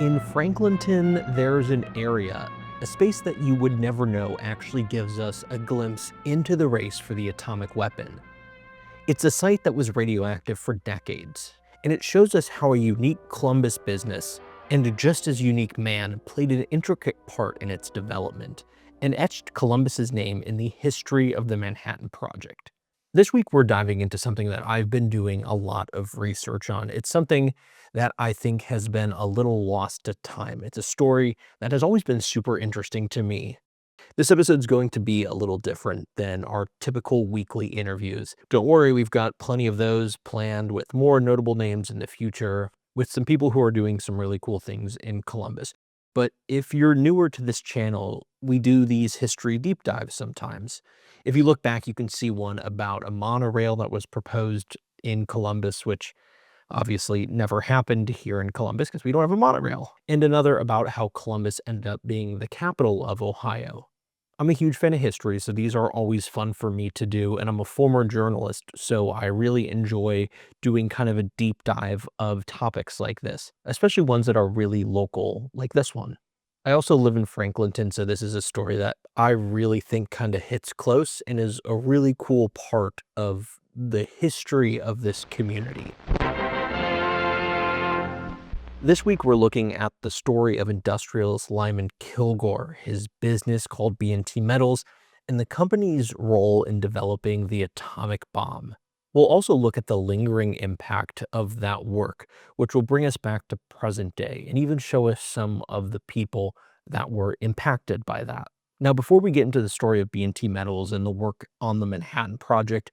In Franklinton, there's an area, a space that you would never know actually gives us a glimpse into the race for the atomic weapon. It's a site that was radioactive for decades, and it shows us how a unique Columbus business and a just as unique man played an intricate part in its development and etched Columbus's name in the history of the Manhattan Project. This week, we're diving into something that I've been doing a lot of research on. It's something that I think has been a little lost to time. It's a story that has always been super interesting to me. This episode's going to be a little different than our typical weekly interviews. Don't worry, we've got plenty of those planned with more notable names in the future, with some people who are doing some really cool things in Columbus. But if you're newer to this channel, we do these history deep dives sometimes. If you look back, you can see one about a monorail that was proposed in Columbus, which obviously never happened here in Columbus because we don't have a monorail, and another about how Columbus ended up being the capital of Ohio. I'm a huge fan of history, so these are always fun for me to do, and I'm a former journalist, so I really enjoy doing kind of a deep dive of topics like this, especially ones that are really local, like this one. I also live in Franklinton, so this is a story that I really think kind of hits close and is a really cool part of the history of this community. This week, we're looking at the story of industrialist Lyman Kilgore, his business called B&T Metals, and the company's role in developing the atomic bomb. We'll also look at the lingering impact of that work, which will bring us back to present day and even show us some of the people that were impacted by that. Now, before we get into the story of B&T Metals and the work on the Manhattan Project,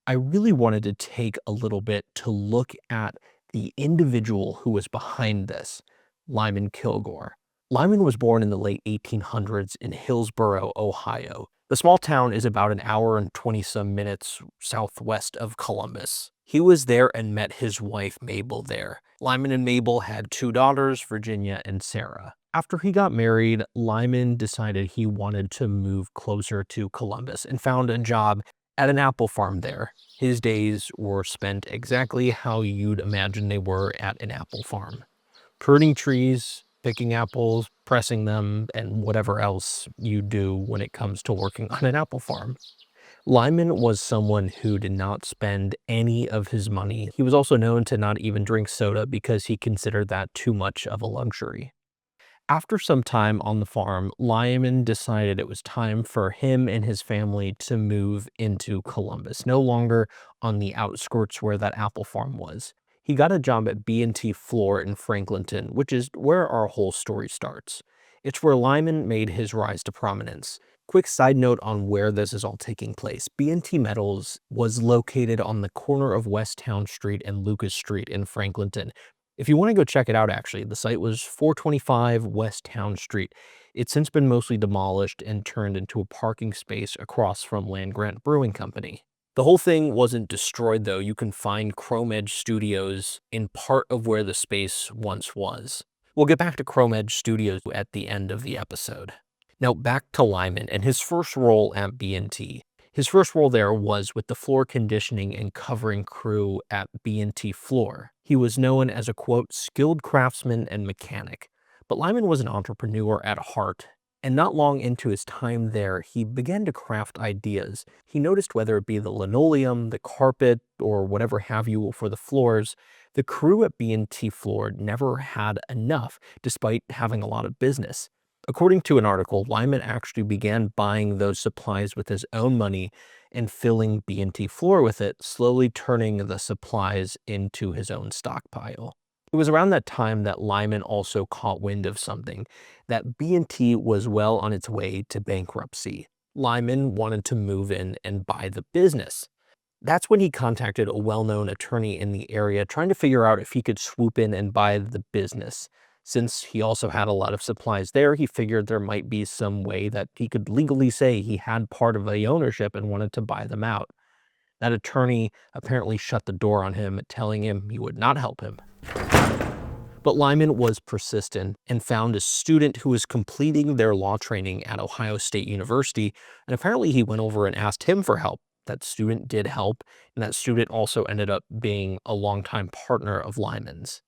I really wanted to take a little bit to look at the individual who was behind this, Lyman Kilgore. Lyman was born in the late 1800s in Hillsboro, Ohio. The small town is about an hour and 20-some minutes southwest of Columbus. He was there and met his wife, Mabel, there. Lyman and Mabel had two daughters, Virginia and Sarah. After he got married, Lyman decided he wanted to move closer to Columbus and found a job at an apple farm there. His days were spent exactly how you'd imagine they were at an apple farm. Pruning trees, picking apples, pressing them, and whatever else you do when it comes to working on an apple farm. Lyman was someone who did not spend any of his money. He was also known to not even drink soda because he considered that too much of a luxury. After some time on the farm, Lyman decided it was time for him and his family to move into Columbus, no longer on the outskirts where that apple farm was. He got a job at B&T Floor in Franklinton, which is where our whole story starts. It's where Lyman made his rise to prominence. Quick side note on where this is all taking place. B&T Metals was located on the corner of West Town Street and Lucas Street in Franklinton. If you want to go check it out, actually, the site was 425 West Town Street. It's since been mostly demolished and turned into a parking space across from Land Grant Brewing Company. The whole thing wasn't destroyed, though. You can find Chrome Edge Studios in part of where the space once was. We'll get back to Chrome Edge Studios at the end of the episode. Now, back to Lyman and his first role at B&T. His first role there was with the floor conditioning and covering crew at B&T Floor. He was known as a, quote, skilled craftsman and mechanic. But Lyman was an entrepreneur at heart, and not long into his time there, he began to craft ideas. He noticed whether it be the linoleum, the carpet, or whatever have you for the floors, the crew at B&T Floor never had enough, despite having a lot of business. According to an article, Lyman actually began buying those supplies with his own money and filling B&T Floor with it, slowly turning the supplies into his own stockpile. It was around that time that Lyman also caught wind of something, that B&T was well on its way to bankruptcy. Lyman wanted to move in and buy the business. That's when he contacted a well-known attorney in the area, trying to figure out if he could swoop in and buy the business. Since he also had a lot of supplies there, he figured there might be some way that he could legally say he had part of the ownership and wanted to buy them out. That attorney apparently shut the door on him, telling him he would not help him. But Lyman was persistent and found a student who was completing their law training at Ohio State University, and apparently he went over and asked him for help. That student did help, and that student also ended up being a longtime partner of Lyman's.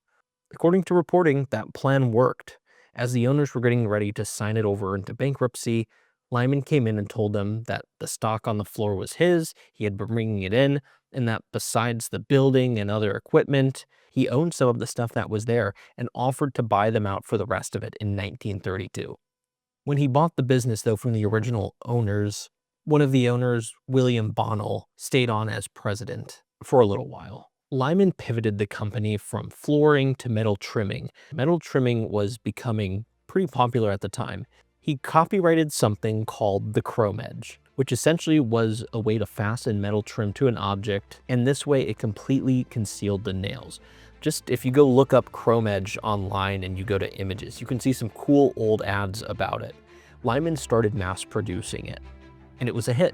According to reporting, that plan worked. As the owners were getting ready to sign it over into bankruptcy, Lyman came in and told them that the stock on the floor was his, he had been bringing it in, and that besides the building and other equipment, he owned some of the stuff that was there and offered to buy them out for the rest of it in 1932. When he bought the business, though, from the original owners, one of the owners, William Bonnell, stayed on as president for a little while. Lyman pivoted the company from flooring to metal trimming. Metal trimming was becoming pretty popular at the time. He copyrighted something called the chrome edge, which essentially was a way to fasten metal trim to an object, and this way it completely concealed the nails. Just if you go look up chrome edge online and you go to images, you can see some cool old ads about it. Lyman started mass producing it, and it was a hit.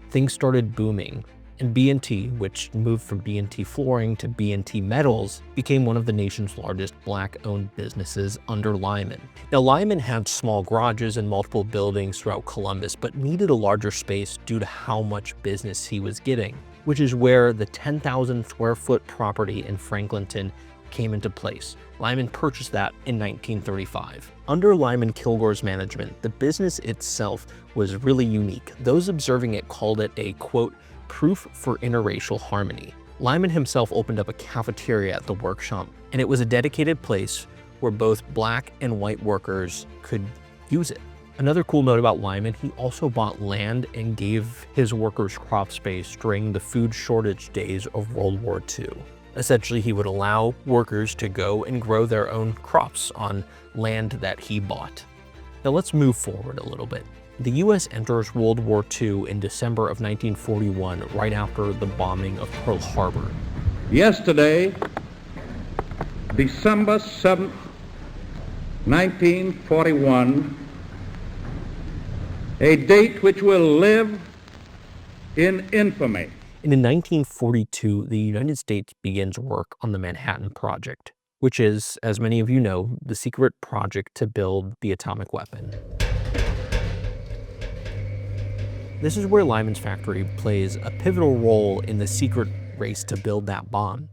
Things started booming, and B&T, which moved from B&T Flooring to B&T Metals, became one of the nation's largest Black-owned businesses under Lyman. Now, Lyman had small garages and multiple buildings throughout Columbus, but needed a larger space due to how much business he was getting, which is where the 10,000 square foot property in Franklinton came into place. Lyman purchased that in 1935. Under Lyman Kilgore's management, the business itself was really unique. Those observing it called it a, quote, proof for interracial harmony. Lyman himself opened up a cafeteria at the workshop, and it was a dedicated place where both Black and white workers could use it. Another cool note about Lyman, he also bought land and gave his workers crop space during the food shortage days of World War II. Essentially, he would allow workers to go and grow their own crops on land that he bought. Now let's move forward a little bit. The U.S. enters World War II in December of 1941, right after the bombing of Pearl Harbor. Yesterday, December 7th, 1941, a date which will live in infamy. And in 1942, the United States begins work on the Manhattan Project, which is, as many of you know, the secret project to build the atomic weapon. This is where Lyman's factory plays a pivotal role in the secret race to build that bomb.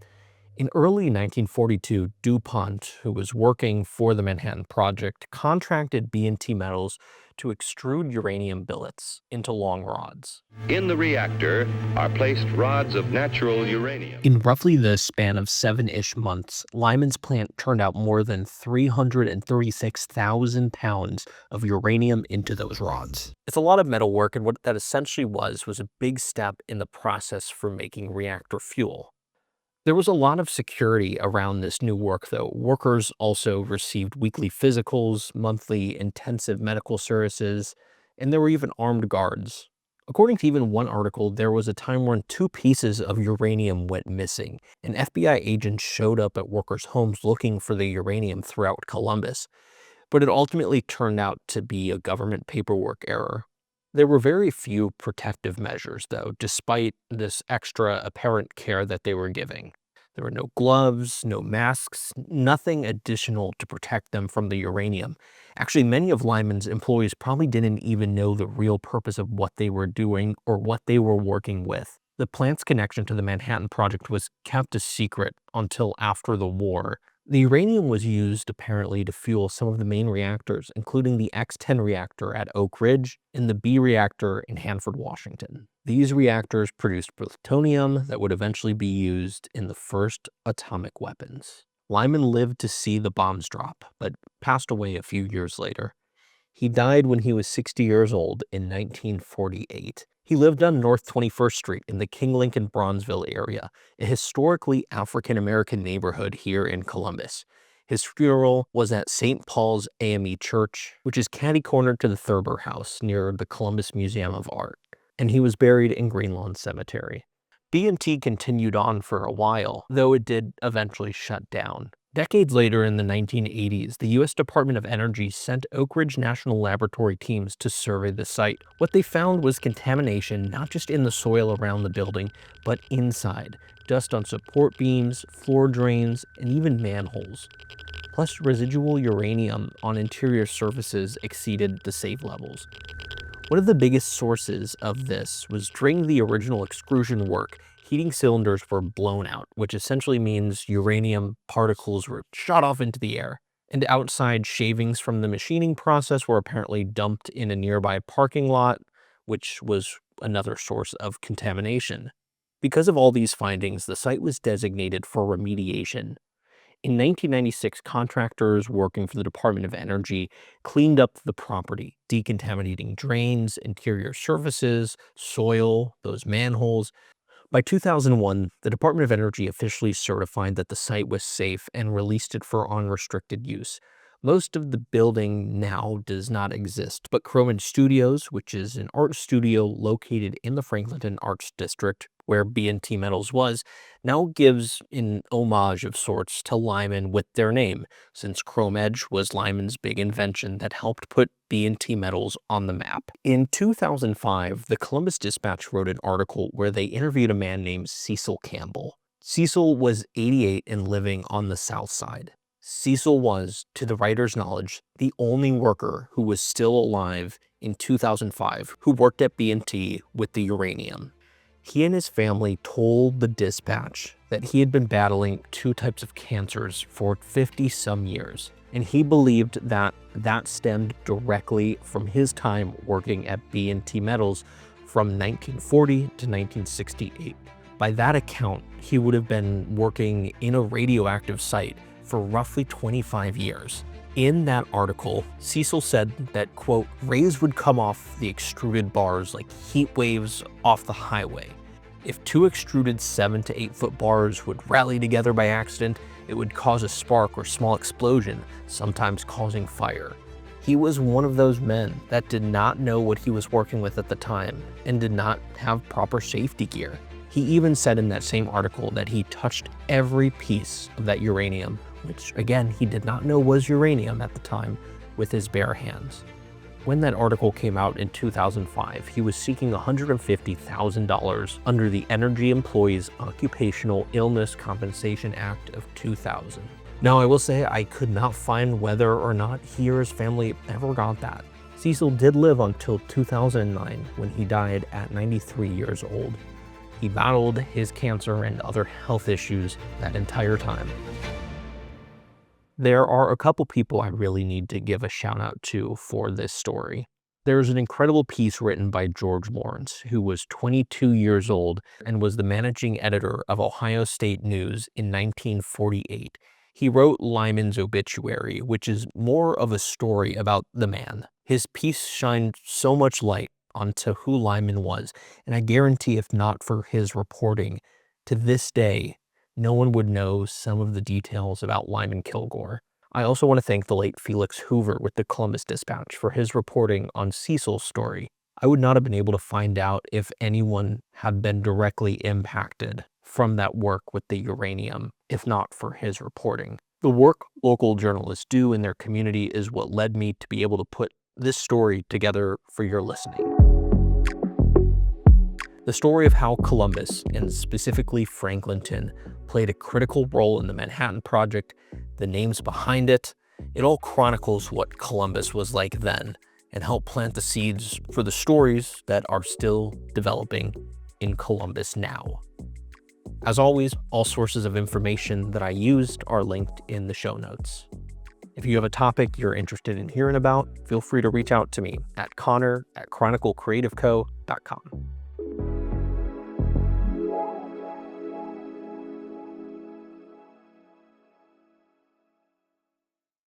In early 1942, DuPont, who was working for the Manhattan Project, contracted B&T Metals to extrude uranium billets into long rods. In the reactor are placed rods of natural uranium. In roughly the span of 7-ish months, Lyman's plant turned out more than 336,000 pounds of uranium into those rods. It's a lot of metal work, and what that essentially was a big step in the process for making reactor fuel. There was a lot of security around this new work, though. Workers also received weekly physicals, monthly intensive medical services, and there were even armed guards. According to even one article, there was a time when 2 pieces of uranium went missing, and FBI agents showed up at workers' homes looking for the uranium throughout Columbus. But it ultimately turned out to be a government paperwork error. There were very few protective measures, though, despite this extra apparent care that they were giving. There were no gloves, no masks, nothing additional to protect them from the uranium. Actually, many of Lyman's employees probably didn't even know the real purpose of what they were doing or what they were working with. The plant's connection to the Manhattan Project was kept a secret until after the war. The uranium was used apparently to fuel some of the main reactors, including the X-10 reactor at Oak Ridge and the B reactor in Hanford, Washington. These reactors produced plutonium that would eventually be used in the first atomic weapons. Lyman lived to see the bombs drop, but passed away a few years later. He died when he was 60 years old in 1948. He lived on North 21st Street in the King Lincoln Bronzeville area, a historically African-American neighborhood here in Columbus. His funeral was at St. Paul's AME Church, which is catty-cornered to the Thurber House near the Columbus Museum of Art, and he was buried in Greenlawn Cemetery. B&T continued on for a while, though it did eventually shut down. Decades later, in the 1980s, the U.S. Department of Energy sent Oak Ridge National Laboratory teams to survey the site. What they found was contamination not just in the soil around the building, but inside. Dust on support beams, floor drains, and even manholes. Plus, residual uranium on interior surfaces exceeded the safe levels. One of the biggest sources of this was during the original extrusion work, Heating cylinders were blown out, which essentially means uranium particles were shot off into the air. And outside shavings from the machining process were apparently dumped in a nearby parking lot, which was another source of contamination. Because of all these findings, the site was designated for remediation. In 1996, contractors working for the Department of Energy cleaned up the property, decontaminating drains, interior surfaces, soil, those manholes. By 2001, the Department of Energy officially certified that the site was safe and released it for unrestricted use. Most of the building now does not exist, but Croman Studios, which is an art studio located in the Franklinton Arts District, where B&T Metals was, now gives an homage of sorts to Lyman with their name, since Chrome Edge was Lyman's big invention that helped put B&T Metals on the map. In 2005, the Columbus Dispatch wrote an article where they interviewed a man named Cecil Campbell. Cecil was 88 and living on the south side. Cecil was, to the writer's knowledge, the only worker who was still alive in 2005 who worked at B&T with the uranium. He and his family told the Dispatch that he had been battling 2 types of cancers for 50-some years, and he believed that that stemmed directly from his time working at B&T Metals from 1940 to 1968. By that account, he would have been working in a radioactive site for roughly 25 years. In that article, Cecil said that, quote, rays would come off the extruded bars like heat waves off the highway. If 2 extruded 7 to 8 foot bars would rally together by accident, it would cause a spark or small explosion, sometimes causing fire. He was one of those men that did not know what he was working with at the time and did not have proper safety gear. He even said in that same article that he touched every piece of that uranium, which again, he did not know was uranium at the time, with his bare hands. When that article came out in 2005, he was seeking $150,000 under the Energy Employees Occupational Illness Compensation Act of 2000. Now, I will say I could not find whether or not he or his family ever got that. Cecil did live until 2009, when he died at 93 years old. He battled his cancer and other health issues that entire time. There are a couple people I really need to give a shout out to for this story. There's an incredible piece written by George Lawrence, who was 22 years old and was the managing editor of Ohio State News in 1948. He wrote Lyman's obituary, which is more of a story about the man. His piece shined so much light onto who Lyman was, and I guarantee if not for his reporting, to this day, no one would know some of the details about Lyman Kilgore. I also want to thank the late Felix Hoover with the Columbus Dispatch for his reporting on Cecil's story. I would not have been able to find out if anyone had been directly impacted from that work with the uranium, if not for his reporting. The work local journalists do in their community is what led me to be able to put this story together for your listening. The story of how Columbus, and specifically Franklinton, played a critical role in the Manhattan Project, the names behind it, it all chronicles what Columbus was like then and helped plant the seeds for the stories that are still developing in Columbus now. As always, all sources of information that I used are linked in the show notes. If you have a topic you're interested in hearing about, feel free to reach out to me at connor@chroniclecreativeco.com.